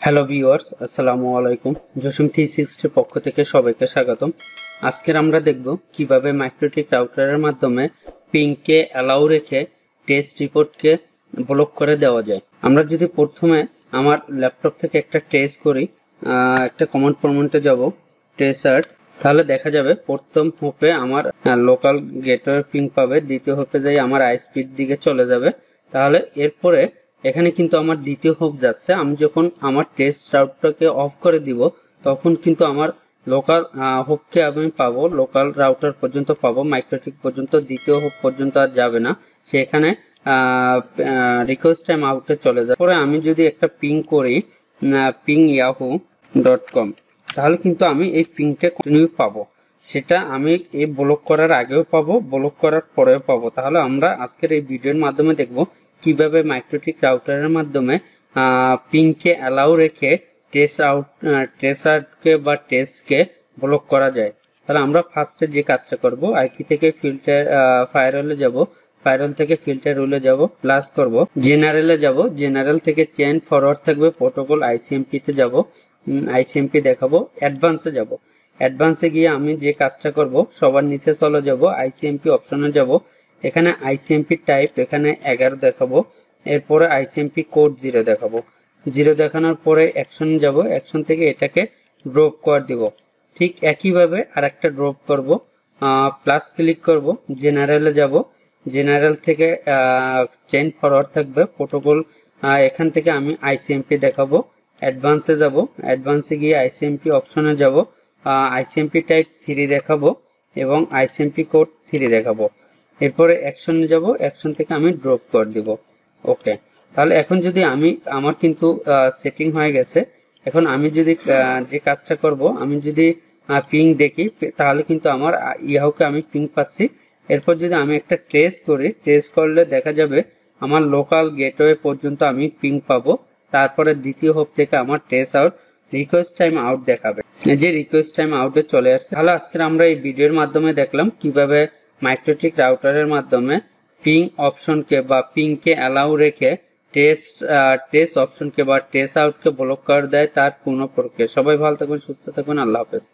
Hello viewers, আসসালামু আলাইকুম। জসিম 360 পক্ষ থেকে সবাইকে স্বাগতম। আজকের আমরা দেখব কিভাবে মাইক্রোটিক রাউটারের মাধ্যমে পিংকে অ্যালাউ রেখে টেস্ট রিপোর্টকে ব্লক করে দেওয়া যায়। আমরা যদি প্রথমে আমার ল্যাপটপ থেকে একটা টেস্ট করি, একটা কমান্ড প্রম্পটে যাব টেসার, তাহলে দেখা যাবে প্রথম হোপে আমার লোকাল গেটওয়ে পিং পাবে, দ্বিতীয় হোপে যাই আমার আইএসপির দিকে চলে যাবে। তাহলে এরপরে এখানে কিন্তু আমার দ্বিতীয় হোপ যাচ্ছে। আমি যখন আমার টেস্ট রাউটারকে অফ করে দিব তখন কিন্তু আমার লোকাল হোপকে আমি পাবো, লোকাল রাউটার পর্যন্ত পাবো, মাইক্রোটিক পর্যন্ত, দ্বিতীয় হোপ পর্যন্ত আর যাবে না। সেখানে রিকোয়েস্ট টাইম আউটে চলে যায়। পরে আমি যদি একটা পিং করি ping.yahoo.com, তাহলে কিন্তু আমি এই পিংটা কন্টিনিউ পাবো। সেটা আমি এই ব্লক করার আগেও পাবো, ব্লক করার পরেও পাবো। তাহলে আমরা আজকের এই ভিডিওর মাধ্যমে দেখব কিভাবে মাইক্রোটিক রাউটারের মাধ্যমে পিংকে অ্যালাউ রেখে টেস্টকে বা টেস্টকে ব্লক করা যায়। তাহলে আমরা ফার্স্টে যে কাজটা করব, আইপি থেকে ফিল্টার ফায়ারওয়ালে যাব, ফায়ারওয়াল থেকে ফিল্টার রুলে যাব, প্লাস করব জেনারেলে যাব, জেনারেল থেকে চেইন ফরওয়ার্ড থাকবে প্রোটোকল আইসিএমপি তে যাব, আইসিএমপি দেখাবো, অ্যাডভান্সে যাব। অ্যাডভান্সে গিয়ে আমি যে কাজটা করব, সবার নিচে চলে যাব, আইসিএমপি অপশনে যাব, এখানে আইসিএমপি টাইপ এখানে 11 দেখাবো, এরপরে আইসিএমপি কোড 0 দেখাবো। 0 দেখানোর পরে অ্যাকশন যাব, অ্যাকশন থেকে এটাকে ড্রপ করে দিব। ঠিক একইভাবে আরেকটা ড্রপ করব, প্লাস ক্লিক করব, জেনারেলে যাব, জেনারেল থেকে চেইন ফরওয়ার্ড থাকবে প্রোটোকল, এখান থেকে আমি আইসিএমপি দেখাবো। অ্যাডভান্সে যাব, অ্যাডভান্সে গিয়ে আইসিএমপি অপশনে যাব, আইসিএমপি টাইপ 3 দেখাবো এবং আইসিএমপি কোড 3 দেখাবো। এরপরে অ্যাকশনে যাব, অ্যাকশন থেকে আমি ড্রপ করে দিব। ওকে, তাহলে এখন যদি আমার কিন্তু সেটিং হয়ে গেছে। এখন আমি যদি যে কাজটা করব, আমি যদি পিং দেখি, তাহলে কিন্তু আমার ইয়াহুকে আমি পিং পাচ্ছি। এরপর যদি আমি একটা ট্রেস করি, ট্রেস করলে দেখা যাবে আমার লোকাল গেটওয়ে পর্যন্ত আমি পিং পাবো। তারপরে দ্বিতীয় হোপ থেকে আমার trace out request time out দেখাবে, যে রিকোয়েস্ট টাইম আউটে চলে আসছে। তাহলে আজকে আমরা এই ভিডিওর মাধ্যমে দেখলাম কিভাবে মাইক্রোটিক রাউটারের মাধ্যমে পিং অপশনকে বা পিংকে অ্যালাউ রেখে টেস্ট অপশনকে বা টেস্ট আউটকে ব্লক করে দেয়, তার পূর্ণ প্রক্রিয়া। সবাই ভালো থাকবেন, সুস্থ থাকবেন, আল্লাহ হাফেজ।